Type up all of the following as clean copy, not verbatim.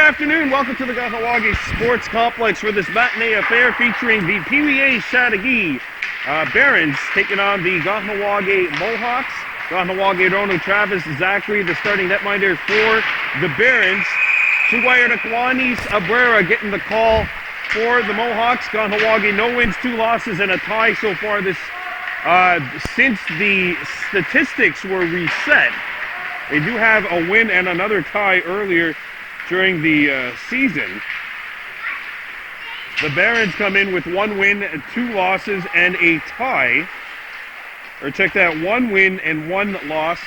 afternoon. Welcome to the Kahnawake Sports Complex for this matinee affair featuring the Peewee Chateauguay Barons taking on the Kahnawake Mohawks. Kahnawake Rono Travis Zachary, the starting netminder for the Barons. Chateauguay Abrera getting the call for the Mohawks. Kahnawake no wins, 2 losses, and a tie so far this since the statistics were reset. They do have a win and another tie earlier during the season. The Barons come in with 1 win, 2 losses, and a tie. Or check that, 1 win and 1 loss.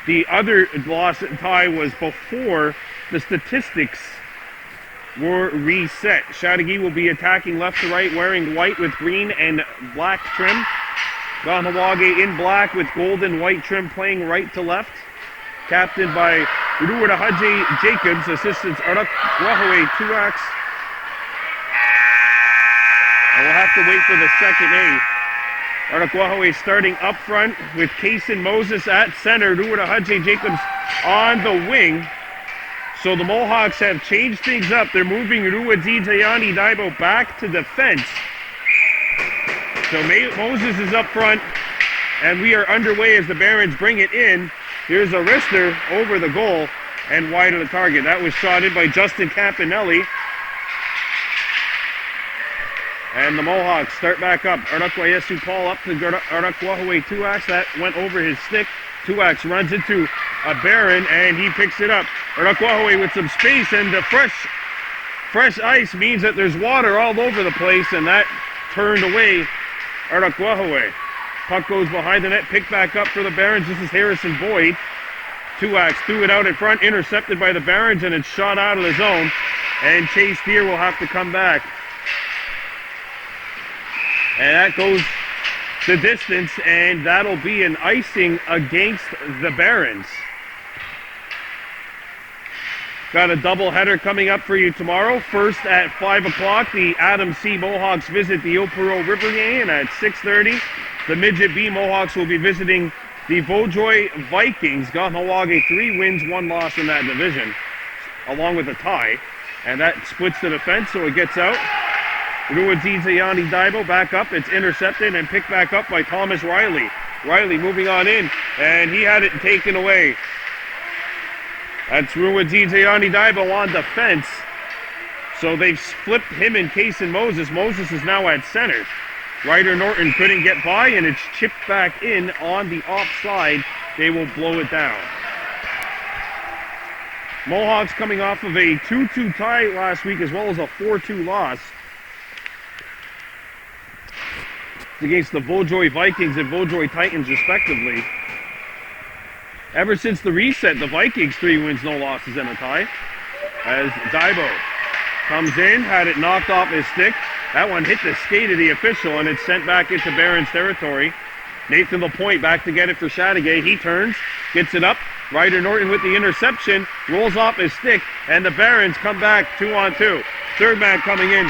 The other loss and tie was before the statistics were reset. Chateauguay will be attacking left to right, wearing white with green and black trim. Kahnawake in black with gold and white trim, playing right to left. Captained by Haji Jacobs, assistants Arak Wahaway Tuax. And we'll have to wait for the second A. Arak Wahaway starting up front with Kason Moses at center. Haji Jacobs on the wing. So the Mohawks have changed things up. They're moving Tayani Daibo back to defense. So Moses is up front, and we are underway as the Barons bring it in. Here's a wrister over the goal and wide of the target. That was shotted by Justin Campanelli. And the Mohawks start back up. Arakwayesu Paul up to Arakwahaway Tuax. That went over his stick. Tuax runs into a Baron, and he picks it up. Arakwahaway with some space, and the fresh ice means that there's water all over the place, and that turned away Arakwahaway. Puck goes behind the net, picked back up for the Barons. This is Harrison Boyd. Tuax threw it out in front, intercepted by the Barons, and it's shot out of the zone. And Chase Deere will have to come back. And that goes the distance, and that'll be an icing against the Barons. Got a doubleheader coming up for you tomorrow. First at 5 o'clock, the Adam C. Mohawks visit the Opero River game, and at 6:30, the Midget B Mohawks will be visiting the Vaujoy Vikings. Kahnawake 3 wins, 1 loss in that division, along with a tie. And that splits the defense, so it gets out. Ruadzizayani Daibo back up. It's intercepted and picked back up by Thomas Riley. Riley moving on in, and he had it taken away. That's Ruadzizayani Daibo on defense. So they've flipped him and Kason Moses. Moses is now at center. Ryder Norton couldn't get by, and it's chipped back in on the offside. They will blow it down. Mohawks coming off of a 2-2 tie last week, as well as a 4-2 loss against the Vaujoy Vikings and Vaujoy Titans, respectively. Ever since the reset, the Vikings 3 wins, no losses, and a tie. As Daibo comes in, had it knocked off his stick. That one hit the skate of the official, and it's sent back into Barons territory. Nathan LaPointe back to get it for Chateauguay. He turns, gets it up. Ryder Norton with the interception, rolls off his stick, and the Barons come back 2-on-2. Third man coming in.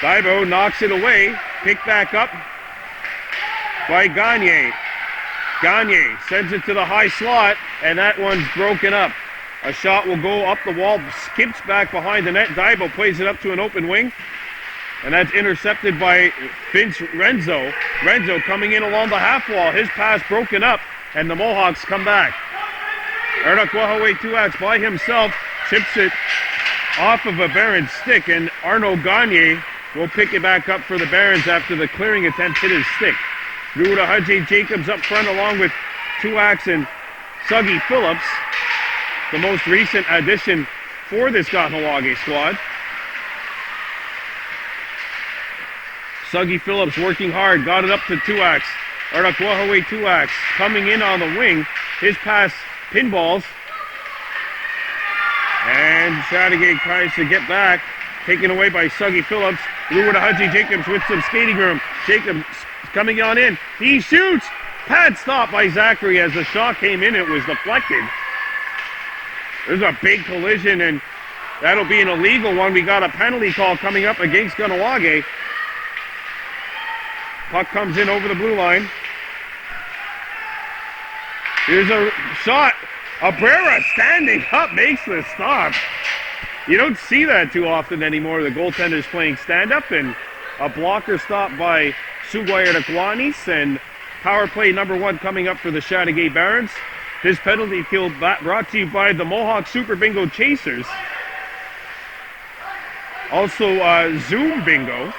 Daibo knocks it away, picked back up by Gagne. Gagne sends it to the high slot, and that one's broken up. A shot will go up the wall, skips back behind the net. Daibo plays it up to an open wing, and that's intercepted by Vince Renzo. Renzo coming in along the half wall. His pass broken up, and the Mohawks come back. Arakwahaway Tuax by himself chips it off of a Baron stick, and Arno Gagne will pick it back up for the Barons after the clearing attempt hit his stick. Haji Jacobs up front along with Tuax and Suggy Phillips, the most recent addition for this Kahnawake squad. Suggy Phillips working hard, got it up to Tuax. Arakwahaway Tuax coming in on the wing. His pass pinballs. And Chateauguay tries to get back, taken away by Suggy Phillips. Haji Jacobs with some skating room. Jacobs coming on in. He shoots. Pad stop by Zachary as the shot came in. It was deflected. There's a big collision, and that'll be an illegal one. We got a penalty call coming up against Kahnawake. Puck comes in over the blue line. Here's a shot. Abrera standing up makes the stop. You don't see that too often anymore. The goaltender's playing stand-up, and a blocker stop by Sugway Araquanis, and power play number 1 coming up for the Chateauguay Barons. This penalty kill brought to you by the Mohawk Super Bingo Chasers. Also, Zoom Bingo.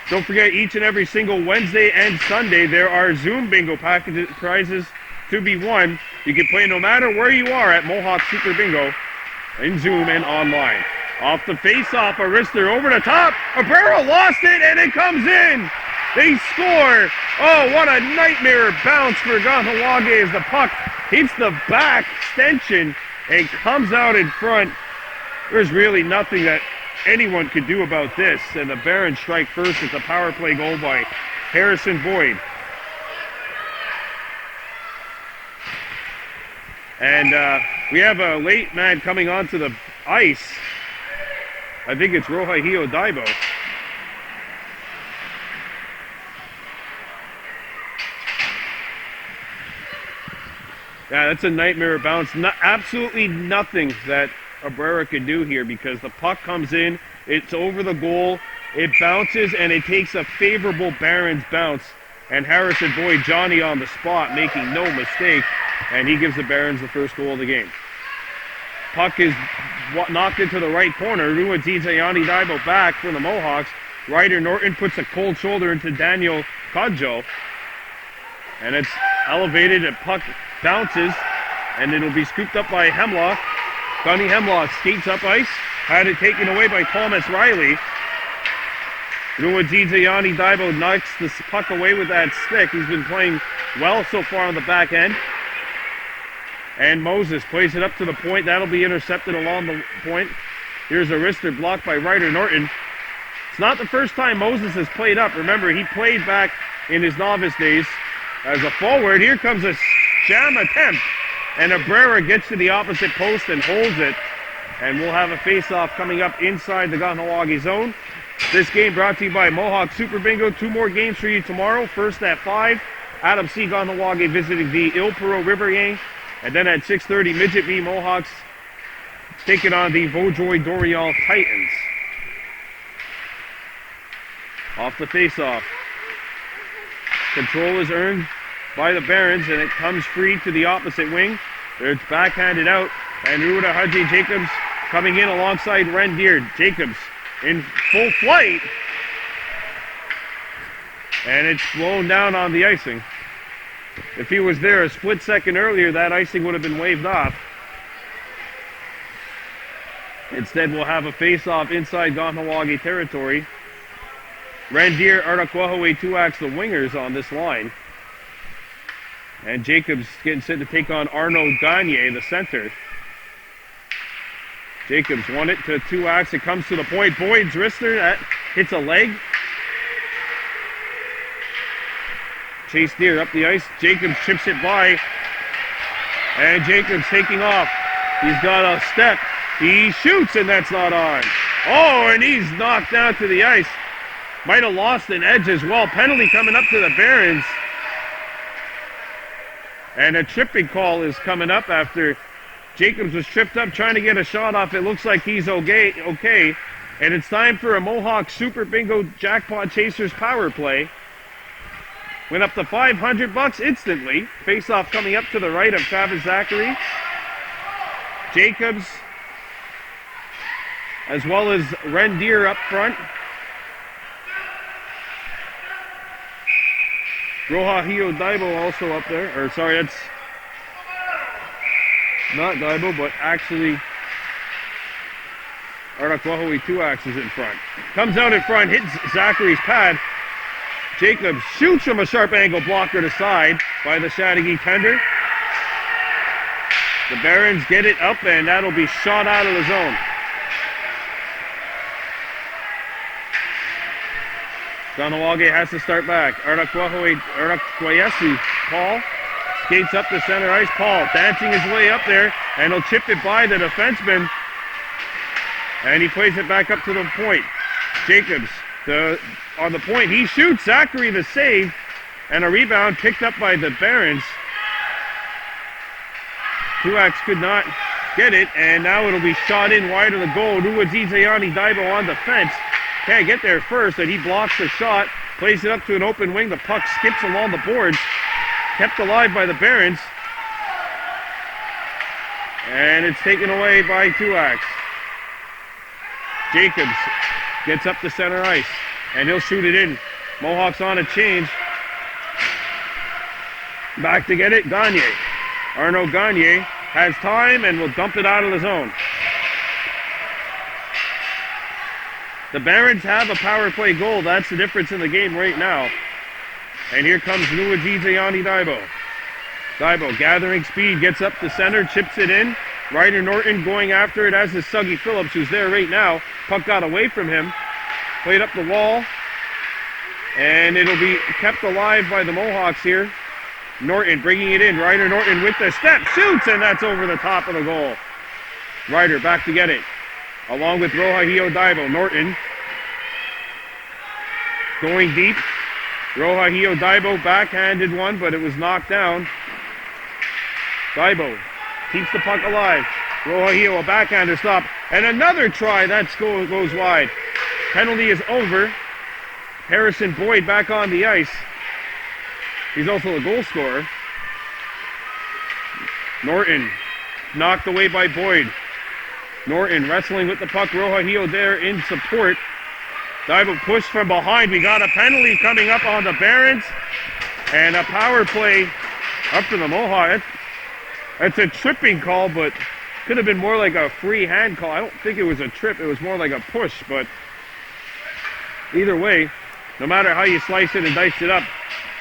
Don't forget, each and every single Wednesday and Sunday, there are Zoom Bingo prizes to be won. You can play no matter where you are at Mohawk Super Bingo, in Zoom and online. Off the face-off, Arister over the top. Abrera lost it, and it comes in. They score. Oh, what a nightmare bounce for Kahnawake as the puck hits the back extension and comes out in front. There's really nothing that anyone could do about this, and the Barons strike first with a power play goal by Harrison Boyd. And we have a late man coming onto the ice. I think it's Rohahio Daibo. Yeah, that's a nightmare bounce. Absolutely nothing that Abrera could do here, because the puck comes in, it's over the goal, it bounces, and it takes a favorable Barons bounce. And Harrison Boyd, Johnny on the spot, making no mistake, and he gives the Barons the first goal of the game. Puck is knocked into the right corner. Ruadizayani Daibo back for the Mohawks. Ryder Norton puts a cold shoulder into Daniel Kodjo, and it's elevated, and puck bounces, and it'll be scooped up by Hemlock. Gunny Hemlock skates up ice, had it taken away by Thomas Riley. Ruadizayani Daibo knocks the puck away with that stick. He's been playing well so far on the back end. And Moses plays it up to the point. That'll be intercepted along the point. Here's a wrister blocked by Ryder Norton. It's not the first time Moses has played up. Remember, he played back in his novice days as a forward. Here comes a jam attempt. And Abrera gets to the opposite post and holds it. And we'll have a face-off coming up inside the Kahnawake zone. This game brought to you by Mohawk Super Bingo. 2 more games for you tomorrow. First at 5, Adam C. Kahnawake visiting the Ilpero River Yang. And then at 6:30, Midget V Mohawks taking on the Vaujoy Dorial Titans. Off the face-off. Control is earned by the Barons, and it comes free to the opposite wing. It's backhanded out, and Ruda Haji Jacobs coming in alongside Rendier. Jacobs in full flight, and it's blown down on the icing. If he was there a split second earlier, that icing would have been waved off. Instead, we'll have a face-off inside Kahnawake territory. Rendier, Araquahoe, Tuax, the wingers on this line. And Jacobs getting set to take on Arnaud Gagne, the center. Jacobs won it to Tuax. It comes to the point. Boyd's wrister, that hits a leg. Chase Deer up the ice. Jacobs chips it by. And Jacobs taking off. He's got a step. He shoots, and that's not on. Oh, and he's knocked down to the ice. Might have lost an edge as well. Penalty coming up to the Barons. And a tripping call is coming up after Jacobs was tripped up trying to get a shot off. It looks like he's okay. And it's time for a Mohawk Super Bingo Jackpot Chasers power play. Went up to $500 instantly. Face-off coming up to the right of Travis Zachary. Jacobs, as well as Rendier up front. Rohahio Daibo also up there. Or sorry, that's not Daibo, but actually Araquahoe Tuax is in front. Comes out in front, hits Zachary's pad. Jacobs shoots from a sharp angle blocker to side by the Chateauguay tender. The Barons get it up, and that'll be shot out of the zone. Kahnawake has to start back. Araquayesu, Paul, skates up the center ice. Paul dancing his way up there, and he'll chip it by the defenseman. And he plays it back up to the point. Jacobs on the point. He shoots. Zachary the save, and a rebound picked up by the Barons. Tuax could not get it, and now it'll be shot in wide of the goal. Nuwazizayani Daibo on the fence. Can't get there first, and he blocks the shot. Plays it up to an open wing. The puck skips along the boards. Kept alive by the Barons. And it's taken away by Tuax. Jacobs gets up to center ice, and he'll shoot it in. Mohawks on a change. Back to get it, Gagne. Arnaud Gagne has time and will dump it out of the zone. The Barons have a power play goal. That's the difference in the game right now. And here comes Nuwazizayani Daibo. Daibo gathering speed, gets up to center, chips it in. Ryder Norton going after it, as is Suggy Phillips, who's there right now. Puck got away from him. Played up the wall. And it'll be kept alive by the Mohawks here. Norton bringing it in. Ryder Norton with the step, shoots, and that's over the top of the goal. Ryder back to get it, along with Rohahio Daibo. Norton going deep. Rohahio Daibo backhanded one, but it was knocked down. Daibo keeps the puck alive. Rohahio, a backhander stop, and another try. That goes wide. Penalty is over. Harrison Boyd back on the ice. He's also a goal scorer. Norton knocked away by Boyd. Norton wrestling with the puck. Rohahio there in support. Daibo pushed from behind. We got a penalty coming up on the Barons. And a power play up to the Mohawks. That's a tripping call, but could have been more like a free hand call. I don't think it was a trip. It was more like a push, but either way, no matter how you slice it and dice it up,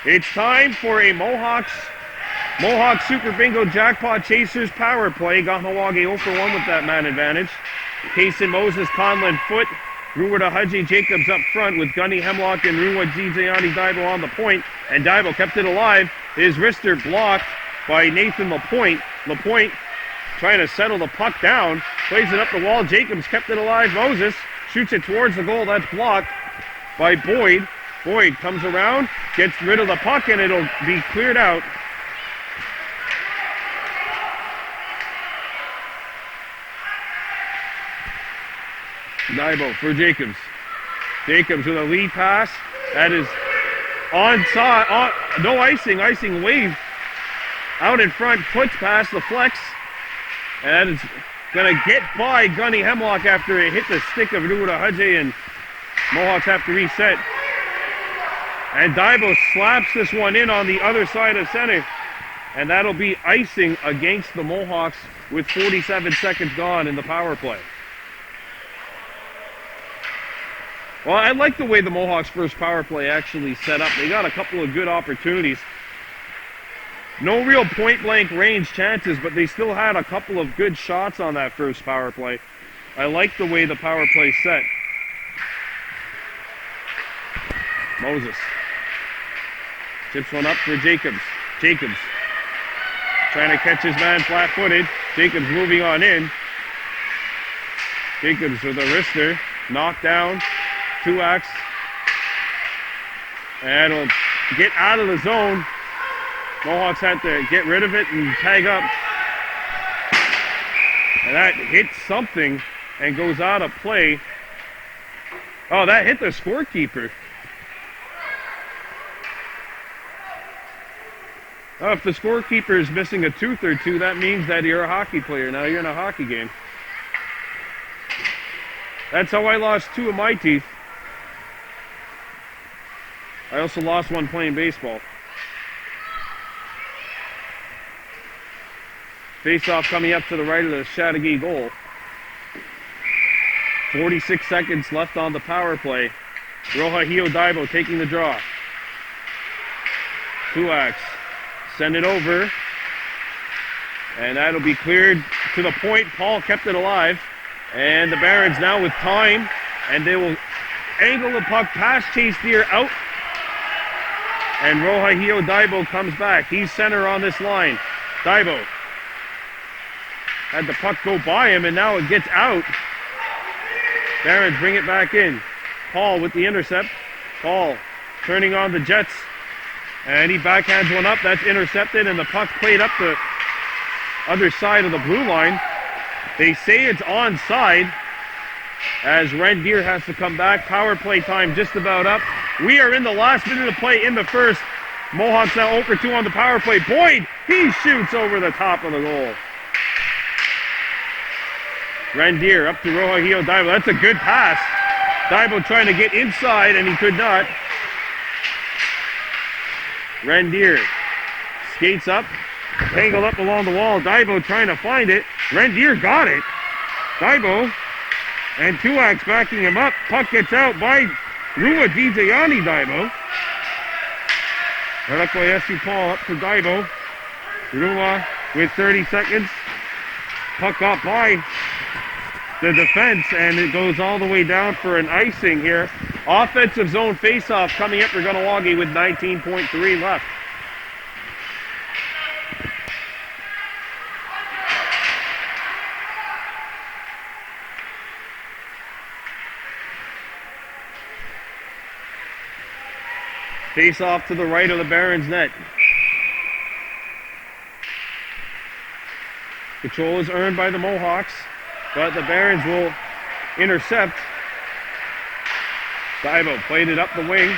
it's time for a Mohawks Super Bingo Jackpot Chasers power play. Kahnawake 0 for 1 with that man advantage. Kaysen Moses, Conlon Foot, Ruwada Haji Jacobs up front with Gunny Hemlock and Nuwazizayani Daibo on the point. And Daibo kept it alive. His wrister blocked by Nathan Lapointe. Lapointe trying to settle the puck down. Plays it up the wall. Jacobs kept it alive. Moses shoots it towards the goal. That's blocked by Boyd. Boyd comes around, gets rid of the puck, and it'll be cleared out. Daibo for Jacobs. Jacobs with a lead pass. That is onside. No icing. Icing wave. Out in front. Puts past the flex. And it's going to get by Gunny Hemlock after it hit the stick of Ruwada Haji, and Mohawks have to reset. And Daibo slaps this one in on the other side of center. And that'll be icing against the Mohawks with 47 seconds gone in the power play. Well, I like the way the Mohawks' first power play actually set up. They got a couple of good opportunities. No real point-blank range chances, but they still had a couple of good shots on that first power play. I like the way the power play set. Moses chips one up for Jacobs. Jacobs trying to catch his man flat-footed. Jacobs moving on in. Jacobs with a wrister. Knocked down. Tuax. And will get out of the zone. Mohawks had to get rid of it and tag up. And that hits something and goes out of play. Oh, that hit the scorekeeper. Oh, if the scorekeeper is missing a tooth or two, that means that you're a hockey player. Now you're in a hockey game. That's how I lost 2 of my teeth. I also lost one playing baseball. Face-off coming up to the right of the Chateauguay goal. 46 seconds left on the power play. Rohahio Daibo taking the draw. Tuax send it over. And that'll be cleared to the point. Paul kept it alive. And the Barons now with time. And they will angle the puck past Chase Deer out. And Rohahio Daibo comes back. He's center on this line. Daibo had the puck go by him, and now it gets out. Barons bring it back in. Paul with the intercept. Paul turning on the Jets. And he backhands one up. That's intercepted, and the puck played up other side of the blue line. They say it's onside as Red Deer has to come back. Power play time just about up. We are in the last minute of play in the first. Mohawks now 0 for 2 on the power play. Boyd, he shoots over the top of the goal. Rendier up to Rohahio Daibo. That's a good pass. Daibo trying to get inside, and he could not. Rendier skates up, tangled up along the wall. Daibo trying to find it. Rendier got it. Daibo and Tuak's backing him up. Puck gets out by Rua Dijayani Daibo. Right up by S.U. Paul, up to Daibo. Rua with 30 seconds. Puck up by the defense, and it goes all the way down for an icing here. Offensive zone faceoff coming up for Kahnawake with 19.3 left. Face-off to the right of the Barons net. Control is earned by the Mohawks, but the Barons will intercept. Daibo played it up the wing,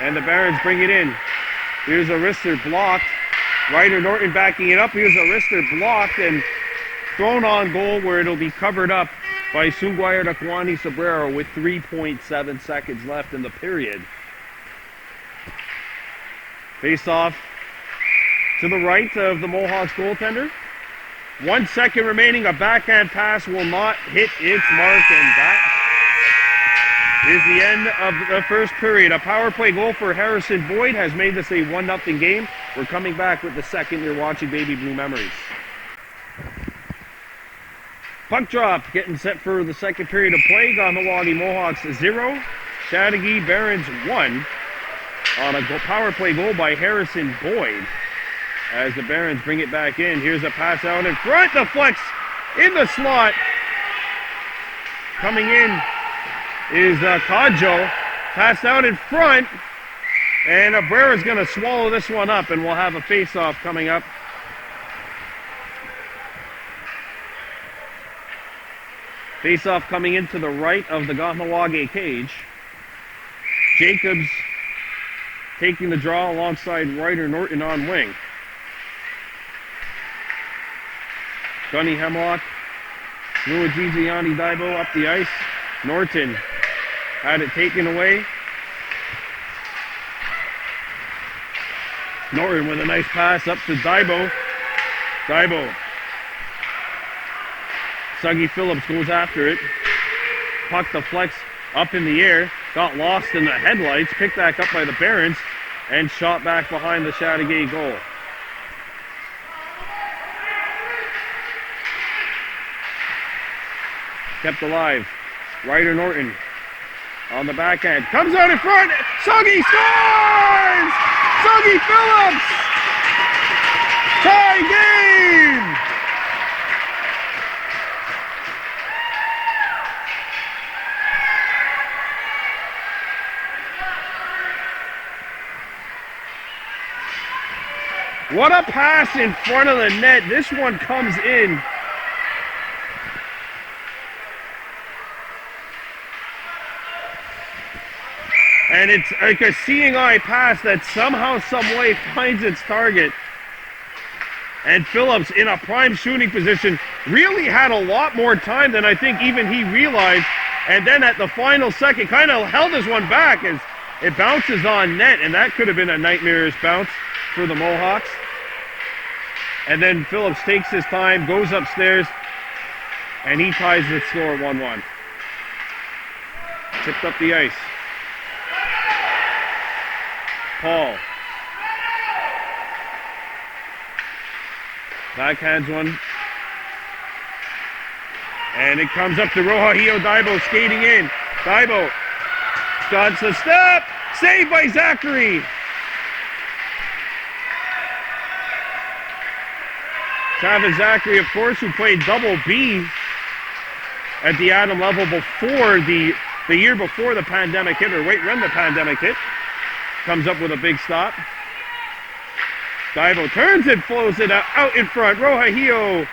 and the Barons bring it in. Here's a wrister blocked. Ryder Norton backing it up. Here's a wrister blocked and thrown on goal where it'll be covered up by Sunguayar Dakwani Sobrero with 3.7 seconds left in the period. Face off to the right of the Mohawks goaltender. 1 second remaining. A backhand pass will not hit its mark, and that is the end of the first period. A power play goal for Harrison Boyd has made this a 1-0 game. We're coming back with the second. You're watching Baby Blue Memories. Puck drop getting set for the second period of play. Kahnawake Mohawks 0. Chateauguay Barons 1. On a power play goal by Harrison Boyd. As the Barons bring it back in. Here's a pass out in front. The flex in the slot. Coming in is Kajo. Pass out in front. And Abrera's going to swallow this one up, and we'll have a face-off coming up. Face-off coming into the right of the Kahnawake cage. Jacobs taking the draw alongside Ryder Norton on wing. Gunny Hemlock, Luigi Daibo up the ice. Norton had it taken away. Norton with a nice pass up to Daibo. Daibo. Suggy Phillips goes after it. Puck the flex up in the air. Got lost in the headlights. Picked back up by the Barons. And shot back behind the Chateauguay goal. Kept alive. Ryder Norton on the backhand. Comes out in front. Suggy scores! Suggy Phillips! Tie game! What a pass in front of the net. This one comes in. And it's like a seeing eye pass that somehow, some way finds its target. And Phillips in a prime shooting position really had a lot more time than I think even he realized. And then at the final second kind of held this one back as it bounces on net. And that could have been a nightmarish bounce for the Mohawks. And then Phillips takes his time, goes upstairs, and he ties the score 1-1. Tipped up the ice. Paul. Backhands one. And it comes up to Rohahio Daibo skating in. Daibo dodges the step. Saved by Zachary. Travis Zachary, of course, who played double B at the Adam level before the year before the pandemic hit, or right when the pandemic hit. Comes up with a big stop. Daibo turns and flows it out in front. Rohahio.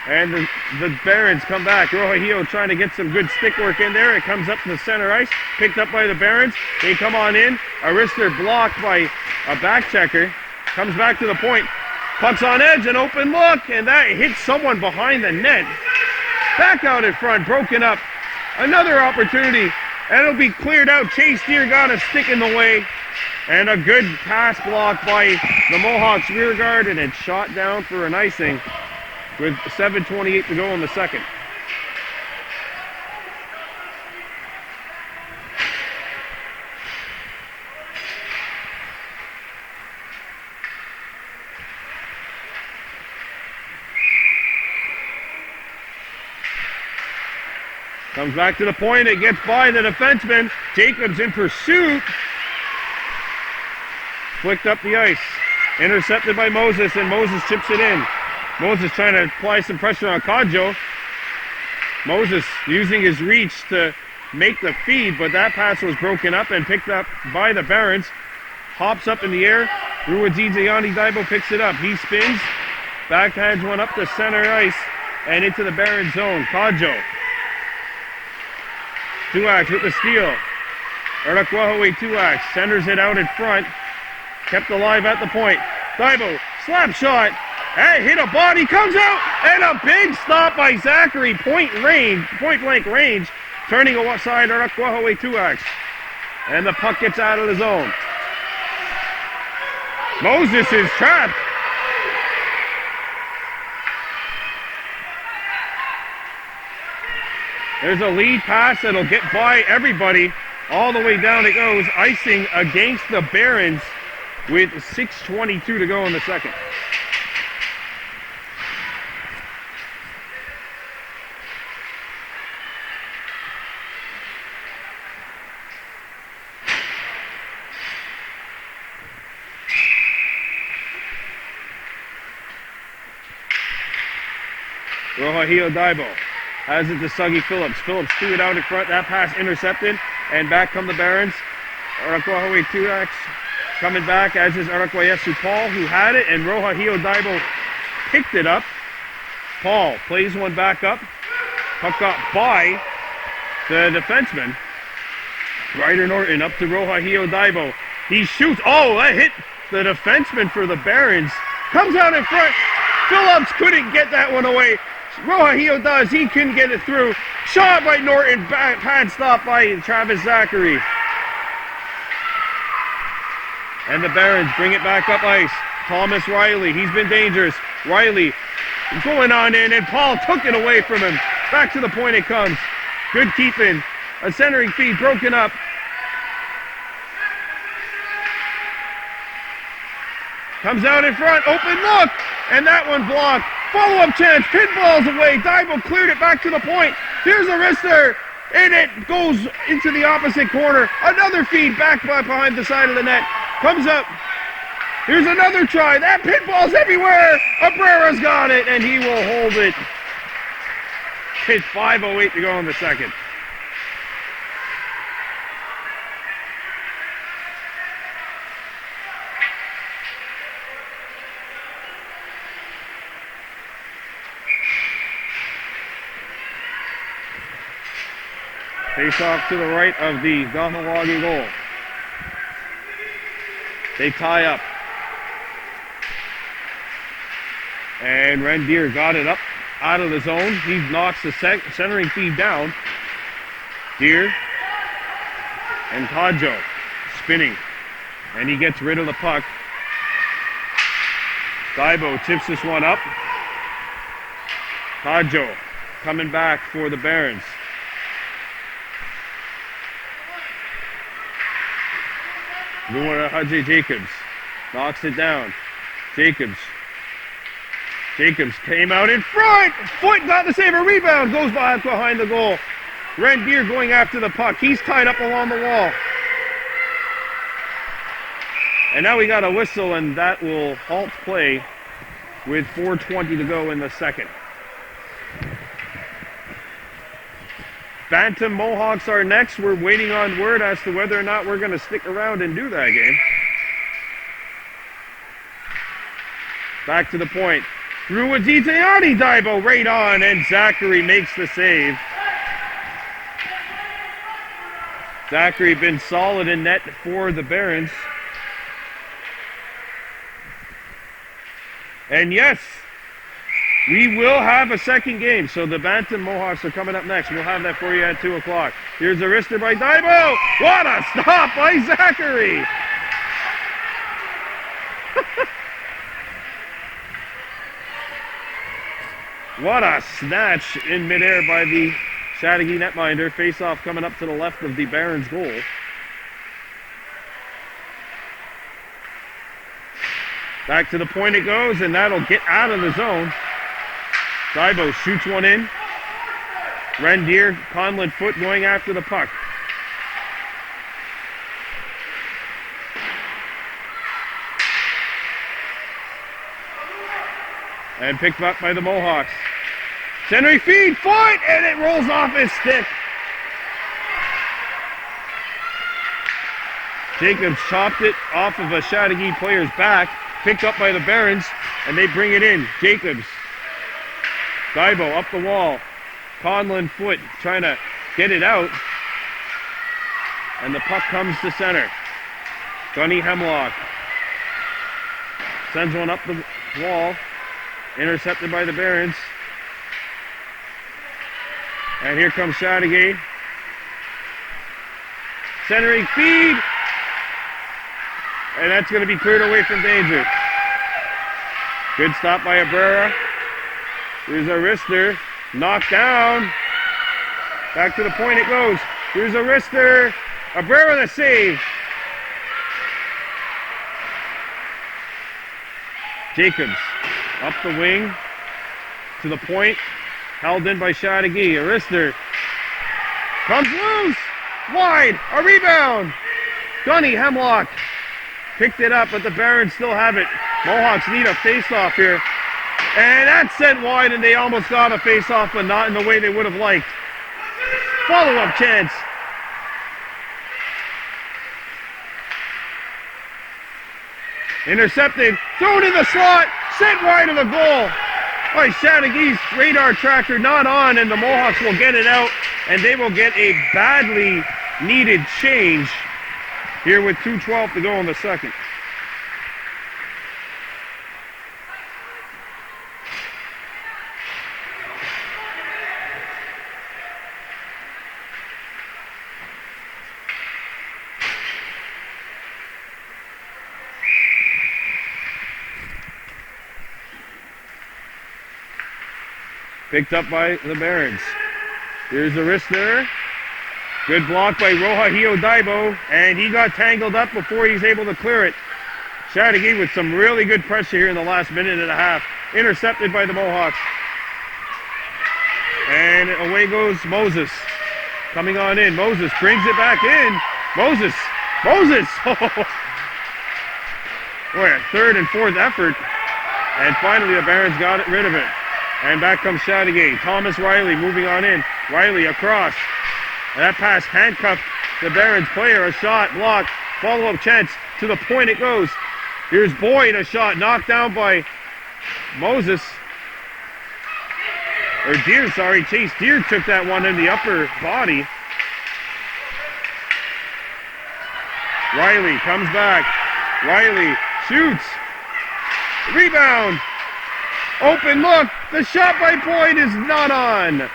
And the Barons come back. Rohahio trying to get some good stick work in there. It comes up to the center ice. Picked up by the Barons. They come on in. A wrister blocked by a back checker. Comes back to the point. Puck's on edge, an open look, and that hits someone behind the net. Back out in front, broken up. Another opportunity, and it'll be cleared out. Chase Deer got a stick in the way, and a good pass block by the Mohawks rear guard, and it's shot down for an icing with 7:28 to go in the second. Comes back to the point, it gets by the defenseman. Jacobs in pursuit. Flicked up the ice. Intercepted by Moses, and Moses chips it in. Moses trying to apply some pressure on Kadjo. Moses using his reach to make the feed, but that pass was broken up and picked up by the Barons. Hops up in the air. Ruwadzi Daibo picks it up. He spins. Backhands one up the center ice and into the Barons zone. Kadjo. Tuax with the steal. Erdakwahaway Tuax centers it out in front. Kept alive at the point. Daibo, slap shot. Hey, hit a body, comes out, and a big stop by Zachary. Point blank range. Turning aside Erdakwahaway Tuax. And the puck gets out of the zone. Moses is trapped. There's a lead pass that'll get by everybody. All the way down it goes. Icing against the Barons with 6:22 to go in the second. Rohahio Daibo has it to Suggy Phillips. Phillips threw it out in front. That pass intercepted. And back come the Barons. Erdakwahaway Tuax coming back, as is Erakwayesu Paul, who had it. And Rohahio Daibo picked it up. Paul plays one back up. Puck got by the defenseman. Ryder Norton up to Rohahio Daibo. He shoots. Oh, that hit the defenseman for the Barons. Comes out in front. Phillips couldn't get that one away. Rohahio does. He couldn't get it through. Shot by Norton. Pad stop by Travis Zachary. And the Barons bring it back up ice. Thomas Riley. He's been dangerous. Riley going on in, and Paul took it away from him. Back to the point it comes. Good keeping. A centering feed broken up. Comes out in front. Open look. And that one blocked. Follow-up chance, pinballs away. Daibo cleared it back to the point. Here's a wrister, and it goes into the opposite corner. Another feed back behind the side of the net. Comes up. Here's another try. That pinball's everywhere. Abrera's got it, and he will hold it. It's 5:08 to go in the second. Face off to the right of the Kahnawake goal. They tie up. And Rendier got it up out of the zone. He knocks the centering feed down. Deer and Kadjo spinning. And he gets rid of the puck. Daibo tips this one up. Kadjo coming back for the Barons. Haji Jacobs knocks it down. Jacobs came out in front. Foot got the save. A rebound goes behind the goal. Rendier going after the puck. He's tied up along the wall. And now we got a whistle, and that will halt play with 4:20 to go in the second. Bantam Mohawks are next. We're waiting on word as to whether or not we're going to stick around and do that game. Back to the point. Through with Dizayani, Daibo right on, and Zachary makes the save. Zachary been solid in net for the Barons. And yes, we will have a second game. So the Bantam Mohawks are coming up next. We'll have that for you at 2 o'clock. Here's a wrister by Daibo. What a stop by Zachary. What a snatch in midair by the Chateauguay netminder. Face-off coming up to the left of the Barons' goal. Back to the point it goes, and that'll get out of the zone. Daibo shoots one in. Rendier, Conlon Foot going after the puck. And picked up by the Mohawks. Centering feed, Foot, and it rolls off his stick. Jacobs chopped it off of a Chateauguay player's back. Picked up by the Barons, and they bring it in. Jacobs. Daibo up the wall. Conlon Foot trying to get it out. And the puck comes to center. Gunny Hemlock sends one up the wall. Intercepted by the Barons. And here comes Chateauguay. Centering feed. And that's going to be cleared away from danger. Good stop by Abrera. Here's a wrister. Knocked down. Back to the point it goes. Here's a wrister. Abrera the save. Jacobs up the wing to the point. Held in by Chateauguay. A wrister. Comes loose. Wide. A rebound. Gunny Hemlock picked it up, but the Barons still have it. Mohawks need a face-off here. And that's sent wide, and they almost got a face-off, but not in the way they would have liked. Follow-up chance. Intercepted. Thrown in the slot. Sent wide of the goal. By Chateauguay's radar tracker not on, and the Mohawks will get it out, and they will get a badly needed change here with 2:12 to go in the second. Picked up by the Barons. Here's the wrister. Good block by Rohahio Daibo, and he got tangled up before he's able to clear it. Chateauguay with some really good pressure here in the last minute and a half. Intercepted by the Mohawks. And away goes Moses. Coming on in. Moses brings it back in. Moses! Boy, a third and fourth effort. And finally the Barons got rid of it. And back comes Chateauguay. Thomas Riley moving on in. Riley across. And that pass handcuffed the Barons player. A shot blocked. Follow-up chance. To the point it goes. Here's Boyd. A shot knocked down by Moses. Or Deere, sorry. Chase Deere took that one in the upper body. Riley comes back. Riley shoots. Rebound. Open look. The shot by Boyd is not on.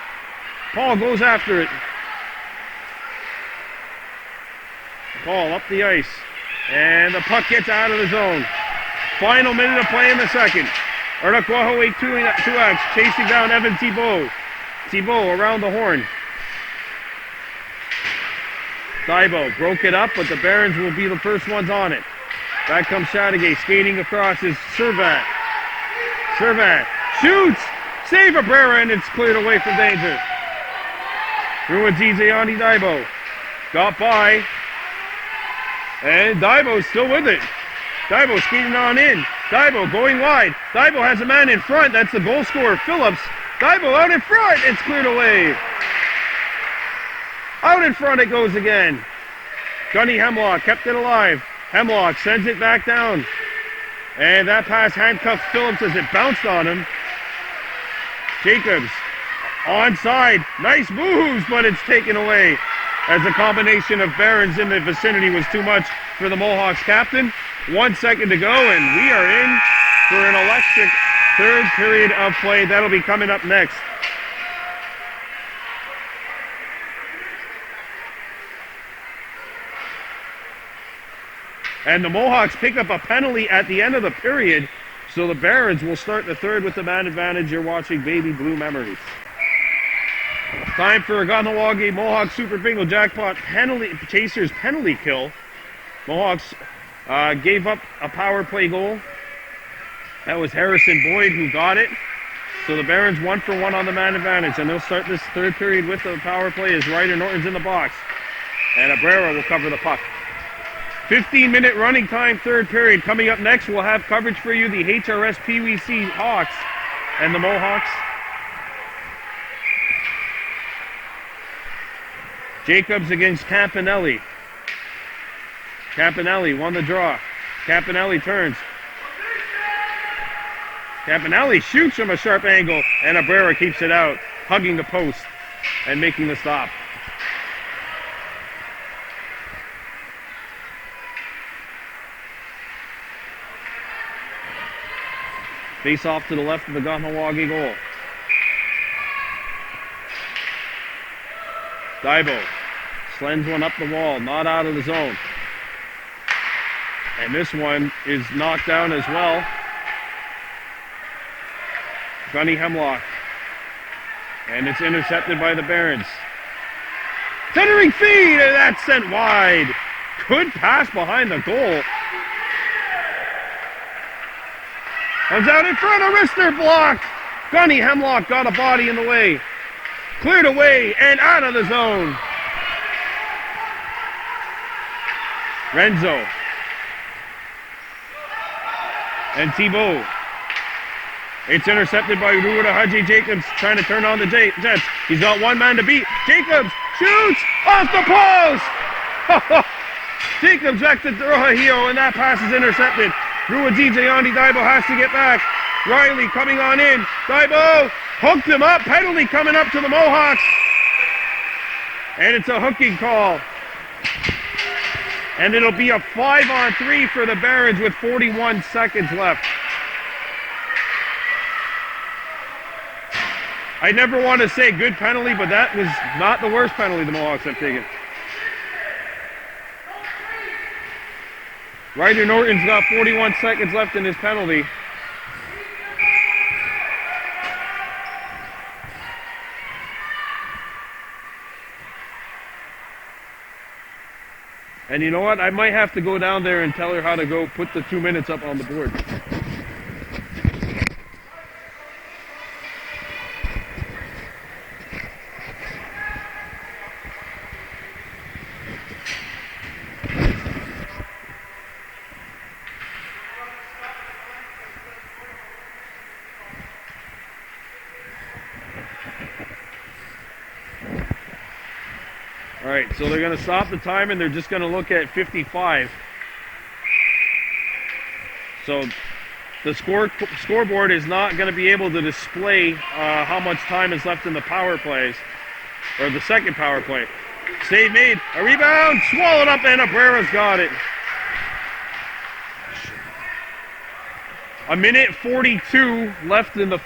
Paul goes after it. Paul up the ice. And the puck gets out of the zone. Final minute of play in the second. Kahnawake 2X chasing down Evan Thibault. Thibault around the horn. Daibo broke it up, but the Barons will be the first ones on it. Back comes Chateauguay. Skating across is Servat. Servat shoots. Save Abrera, and it's cleared away from danger. Through Zizayani Daibo. Got by. And Daibo's still with it. Daibo skating on in. Daibo going wide. Daibo has a man in front. That's the goal scorer, Phillips. Daibo out in front. It's cleared away. Out in front it goes again. Gunny Hemlock kept it alive. Hemlock sends it back down. And that pass handcuffs Phillips as it bounced on him. Jacobs onside. Nice moves, but it's taken away as the combination of Barons in the vicinity was too much for the Mohawks captain. 1 second to go, and we are in for an electric third period of play. That'll be coming up next. And the Mohawks pick up a penalty at the end of the period, so the Barons will start the third with the man advantage. You're watching Baby Blue Memories. Time for a Kahnawake Mohawk Super Bingo Jackpot Chasers penalty kill. Mohawks gave up a power play goal. That was Harrison Boyd who got it. So the Barons 1 for 1 on the man advantage, and they'll start this third period with the power play as Ryder Norton's in the box. And Abrera will cover the puck. 15-minute running time, third period. Coming up next, we'll have coverage for you, the HRS Peewee Hawks and the Mohawks. Jacobs against Campanelli. Campanelli won the draw. Campanelli turns. Campanelli shoots from a sharp angle, and Abrera keeps it out, hugging the post and making the stop. Face off to the left of the Kahnawake goal. Daibo slends one up the wall, not out of the zone. And this one is knocked down as well. Gunny Hemlock. And it's intercepted by the Barons. Centering feed, and that's sent wide. Good pass behind the goal. Comes out in front of Rister, blocked. Gunny Hemlock got a body in the way. Cleared away and out of the zone. Renzo. And Thibault. It's intercepted by Ruda Haji Jacobs, trying to turn on the Jets. He's got one man to beat. Jacobs shoots off the post. Jacobs back to Trujillo, and that pass is intercepted. Rua DJ Andy Daibo has to get back. Riley coming on in. Daibo hooked him up. Penalty coming up to the Mohawks. And it's a hooking call. And it'll be a 5-on-3 for the Barons with 41 seconds left. I never want to say good penalty, but that was not the worst penalty the Mohawks have taken. Ryder Norton's got 41 seconds left in his penalty. And you know what? I might have to go down there and tell her how to go put the 2 minutes up on the board. All right, so they're going to stop the time and they're just going to look at 55. So the scoreboard is not going to be able to display how much time is left in the power plays, or the second power play. Save made, a rebound, swallowed up, and Abrera's got it. A minute 42 left in the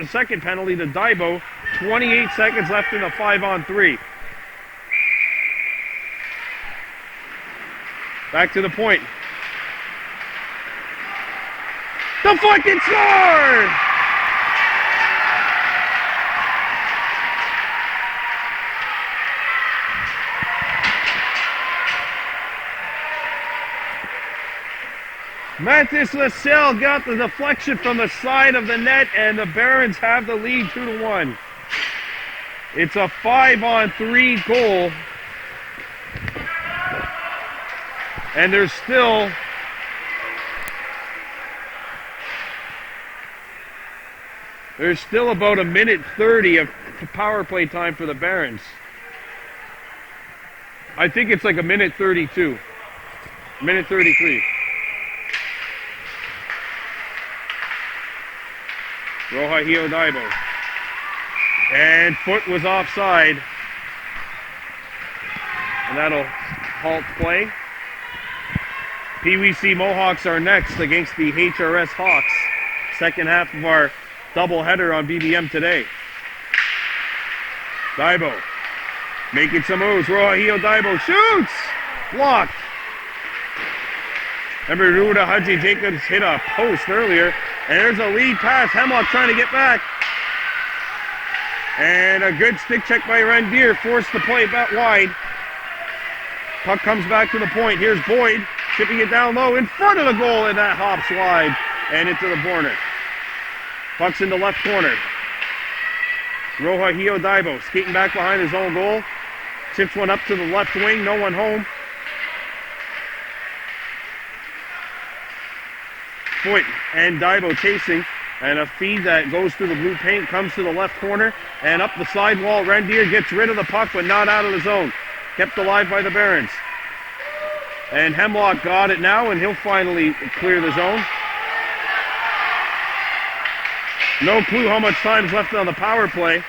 second penalty to Daibo. 28 seconds left in the 5-on-3. Back to the point. Deflected, score! Mathis Lascelles got the deflection from the side of the net, and the Barons have the lead 2-1. It's a 5-on-3 goal. And there's still about a minute 30 of power play time for the Barons. I think it's like a minute 32. Minute 33. Roja Daibo. And foot was offside. And that'll halt play. Peewee Mohawks are next against the HRS Hawks. Second half of our doubleheader on BBM today. Daibo making some moves. Roja Daibo shoots! Blocked. Remember, Ruda Haji Jacobs hit a post earlier. And there's a lead pass. Hemlock trying to get back. And a good stick check by Rendier. Forced the play back wide. Puck comes back to the point. Here's Boyd. Chipping it down low in front of the goal. And that hops wide. And into the corner. Puck's in the left corner. Roja Daibo skating back behind his own goal. Chips one up to the left wing. No one home. Foot and Daibo chasing, and a feed that goes through the blue paint comes to the left corner and up the sidewall. Rendier gets rid of the puck, but not out of the zone. Kept alive by the Barons. And Hemlock got it now, and he'll finally clear the zone. No clue how much time's left on the power play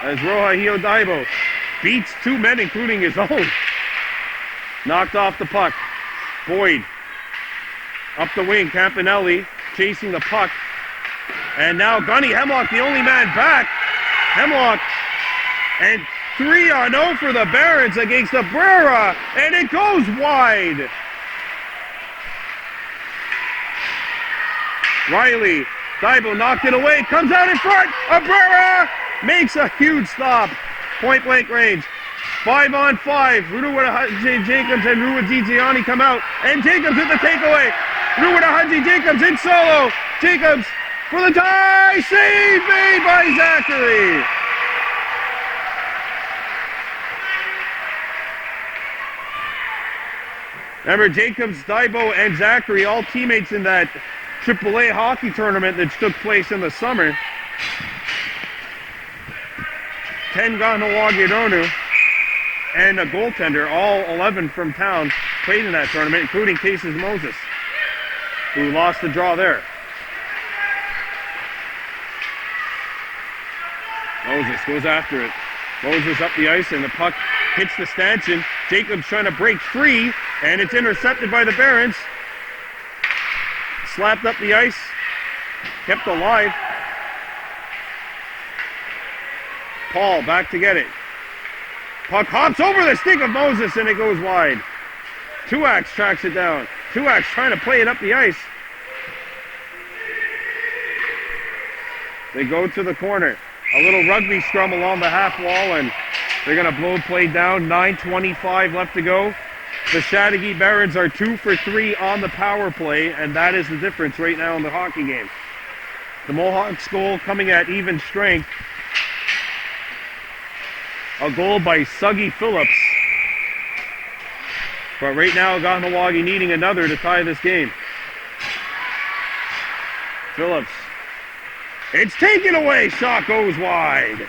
as Roja Daibo beats two men, including his own. Knocked off the puck. Boyd. Up the wing, Campanelli chasing the puck. And now Gunny Hemlock, the only man back. Hemlock, and 3-0 for the Barons against Abrera, and it goes wide. Riley, Daibo knocked it away, comes out in front. Abrera makes a huge stop. Point blank range. 5-on-5. Ruda Jacobs and Ruwa Gigiani come out, and Jacobs hit the takeaway. Ruda Haji Jacobs in solo. Jacobs for the tie. Save made by Zachary. Remember, Jacobs, Daibo, and Zachary, all teammates in that AAA hockey tournament that took place in the summer. 10 Kahnawake and a goaltender, all 11 from town, played in that tournament, including Cases Moses, who lost the draw there. Moses goes after it. Moses up the ice, and the puck hits the stanchion. Jacobs trying to break free, and it's intercepted by the Barons. Slapped up the ice, kept alive. Paul back to get it. Puck hops over the stick of Moses, and it goes wide. Tuax tracks it down. Tuax trying to play it up the ice. They go to the corner. A little rugby scrum along the half wall, and they're going to blow play down. 9:25 left to go. The Chateauguay Barons are 2 for 3 on the power play, and that is the difference right now in the hockey game. The Mohawks goal coming at even strength. A goal by Suggy Phillips. But right now, Kahnawake needing another to tie this game. Phillips. It's taken away. Shot goes wide.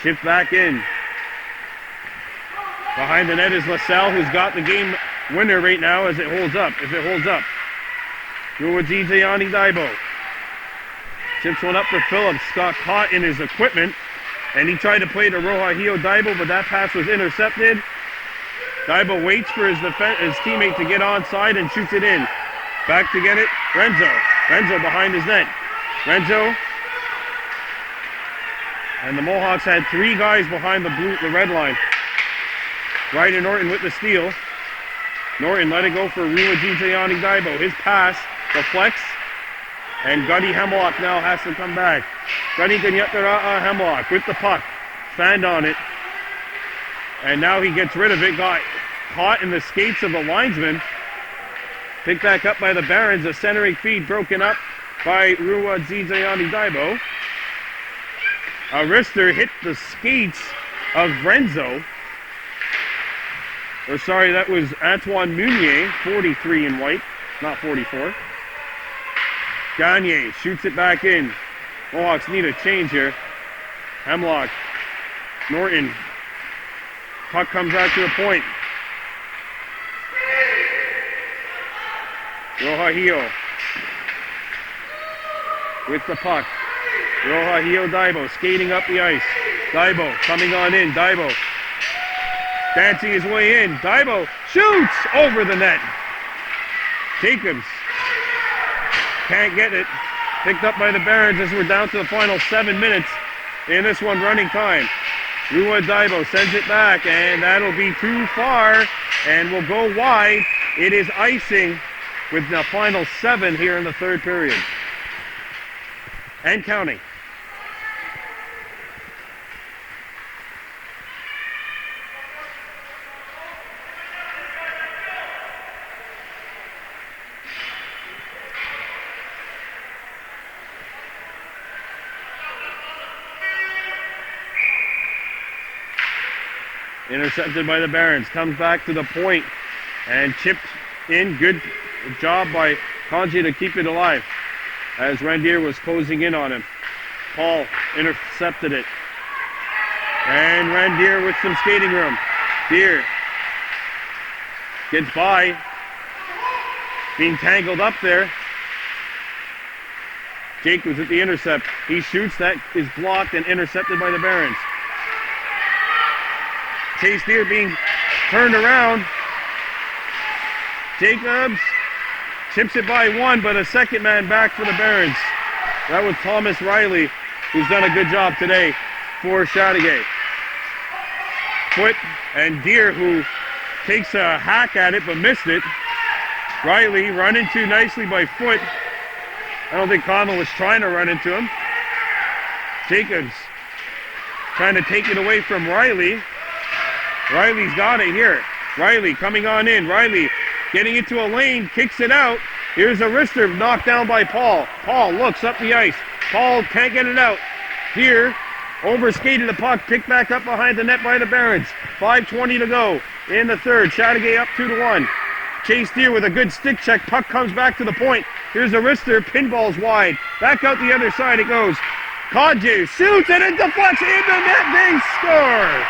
Chip back in. Behind the net is LaSalle, who's got the game winner right now as it holds up. If it holds up. Ruwa Daibo. Chips one up for Phillips. Got caught in his equipment, and he tried to play to Roja Daibo, but that pass was intercepted. Daibo waits for his teammate to get onside and shoots it in. Back to get it, Renzo. Renzo behind his net. Renzo. And the Mohawks had 3 guys behind the red line. Ryder Norton with the steal. Norton let it go for Ruwa Daibo. His pass deflects. And Gunny Hemlock now has to come back. Gunny Ganyatara Hemlock with the puck. Fanned on it. And now he gets rid of it. Got caught in the skates of the linesman. Picked back up by the Barons. A centering feed broken up by Ruwa Daibo. A wrister hit the skates of Renzo. Or sorry, that was Antoine Meunier, 43 in white, not 44. Gagne shoots it back in. Mohawks need a change here. Hemlock. Norton. Puck comes out to the point. Roja with the puck. Rohahio Daibo skating up the ice. Daibo coming on in. Daibo dancing his way in. Daibo shoots over the net. Jacobs can't get it. Picked up by the Barons as we're down to the final 7 minutes in this one running time. Rua Daibo sends it back, and that'll be too far and will go wide. It is icing with the final 7 here in the third period. And counting. Intercepted by the Barons. Comes back to the point and chipped in. Good job by Kanji to keep it alive as Randier was closing in on him. Paul intercepted it. And Randier with some skating room. Deer gets by. Being tangled up there. Jake was at the intercept. He shoots. That is blocked and intercepted by the Barons. Chase Deer being turned around. Jacobs chips it by one, but a second man back for the Barons. That was Thomas Riley, who's done a good job today for Chateauguay. Foot and Deer, who takes a hack at it but missed it. Riley run into nicely by Foot. I don't think Connell was trying to run into him. Jacobs trying to take it away from Riley. Riley's got it here. Riley coming on in. Riley getting into a lane, kicks it out. Here's a wrister knocked down by Paul. Paul looks up the ice. Paul can't get it out. Here, overskated the puck, picked back up behind the net by the Barons. 5:20 to go in the third. Chateauguay up 2-1. Chase Deer with a good stick check. Puck comes back to the point. Here's a wrister. Pinball's wide. Back out the other side it goes. Kaji shoots and it deflects in the net. They score.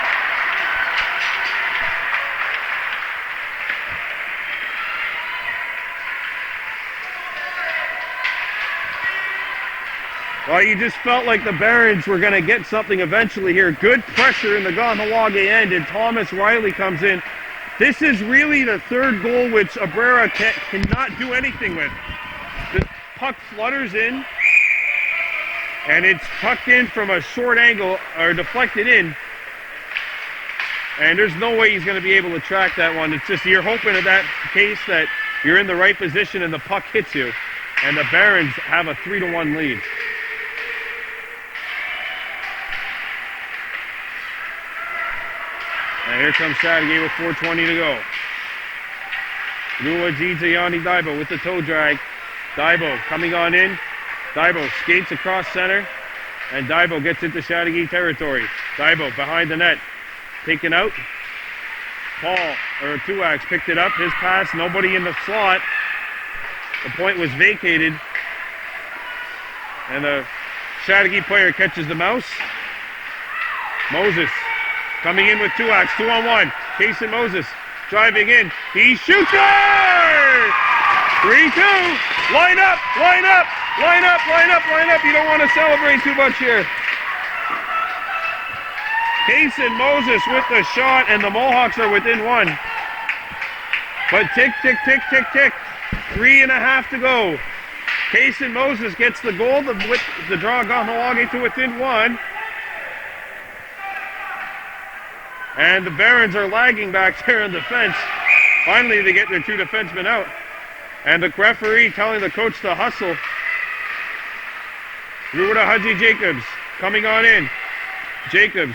Well, you just felt like the Barons were going to get something eventually here. Good pressure in the Kahnawake end, and Thomas Riley comes in. This is really the third goal which Abrera cannot do anything with. The puck flutters in, and it's tucked in from a short angle, or deflected in. And there's no way he's going to be able to track that one. It's just you're hoping in that case that you're in the right position and the puck hits you. And the Barons have a 3-1 lead. And here comes Chateauguay with 4:20 to go. Lua Jita Yanni Daibo with the toe drag. Daibo coming on in. Daibo skates across center. And Daibo gets into Chateauguay territory. Daibo behind the net. Taken out. Paul, or Tuax, picked it up. His pass, nobody in the slot. The point was vacated. And the Chateauguay player catches the mouse. Moses coming in with Tuax, 2-on-1. Jason Moses driving in. He shoots it! 3-2. Line up, line up, line up, line up, line up. You don't want to celebrate too much here. Jason Moses with the shot, and the Mohawks are within one. But tick, tick, tick, tick, tick. 3.5 to go. Jason Moses gets the goal to draw Kahnawake to within one. And the Barons are lagging back there in defense. Finally, they get their two defensemen out. And the referee telling the coach to hustle. Ruda Haji Jacobs coming on in. Jacobs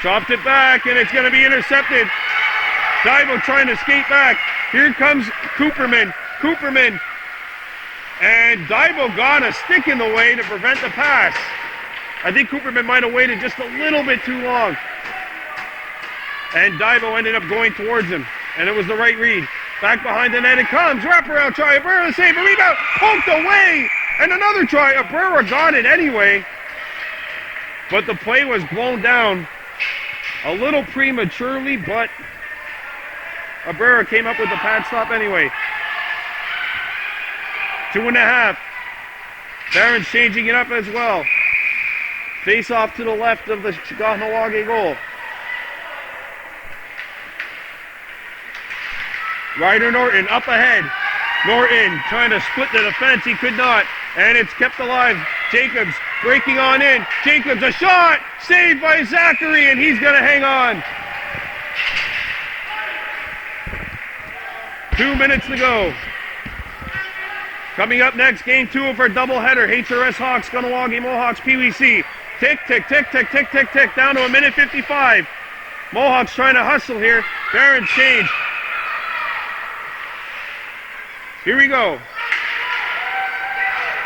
chopped it back, and it's going to be intercepted. Daibo trying to skate back. Here comes Cooperman. Cooperman. And Daibo got a stick in the way to prevent the pass. I think Cooperman might have waited just a little bit too long. And Daibo ended up going towards him. And it was the right read. Back behind the net it comes. Wraparound try. Abrera save. A rebound. Poked away. And another try. Abrera got it anyway. But the play was blown down a little prematurely, but Abrera came up with the pad stop anyway. 2.5. Barons changing it up as well. Face off to the left of the Kahnawake goal. Ryder Norton up ahead. Norton trying to split the defense. He could not. And it's kept alive. Jacobs breaking on in. Jacobs, a shot! Saved by Zachary, and he's going to hang on. 2 minutes to go. Coming up next, game 2 of our doubleheader. HRS Hawks, Kahnawake Mohawks, Peewee C. Tick, tick, tick, tick, tick, tick, tick. Down to 1:55. Mohawks trying to hustle here. Barons change. Here we go.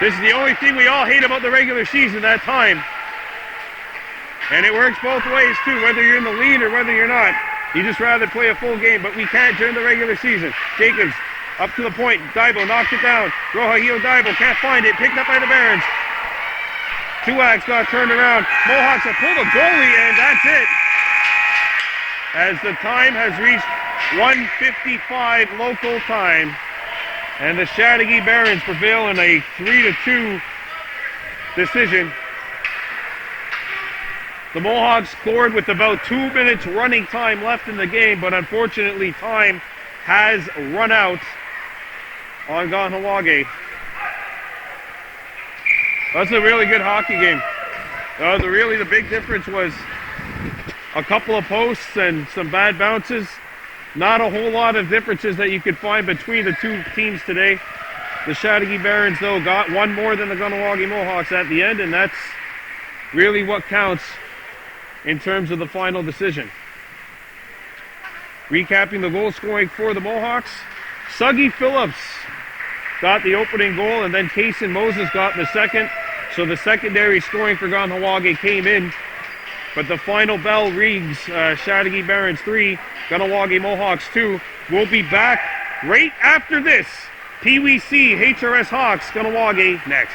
This is the only thing we all hate about the regular season, that time. And it works both ways too, whether you're in the lead or whether you're not. You just rather play a full game, but we can't during the regular season. Jacobs up to the point. Daibo knocks it down. Rohahio Daibo can't find it. Picked up by the Barons. Tuax got turned around. Mohawks have pulled a goalie, and that's it. As the time has reached 1:55 local time. And the Chateauguay Barons prevail in a 3-2 decision. The Mohawks scored with about 2 minutes running time left in the game, but unfortunately time has run out on Kahnawake. That's a really good hockey game. The big difference was a couple of posts and some bad bounces. Not a whole lot of differences that you could find between the two teams today. The Chateauguay Barons, though, got one more than the Kahnawake Mohawks at the end, and that's really what counts in terms of the final decision. Recapping the goal scoring for the Mohawks, Suggy Phillips got the opening goal, and then Kaysen Moses got the second. So the secondary scoring for Kahnawake came in. But the final bell reads Chateauguay Barons 3, Kahnawake Mohawks 2. We'll be back right after this. Peewee C, HRS Hawks, Kahnawake next.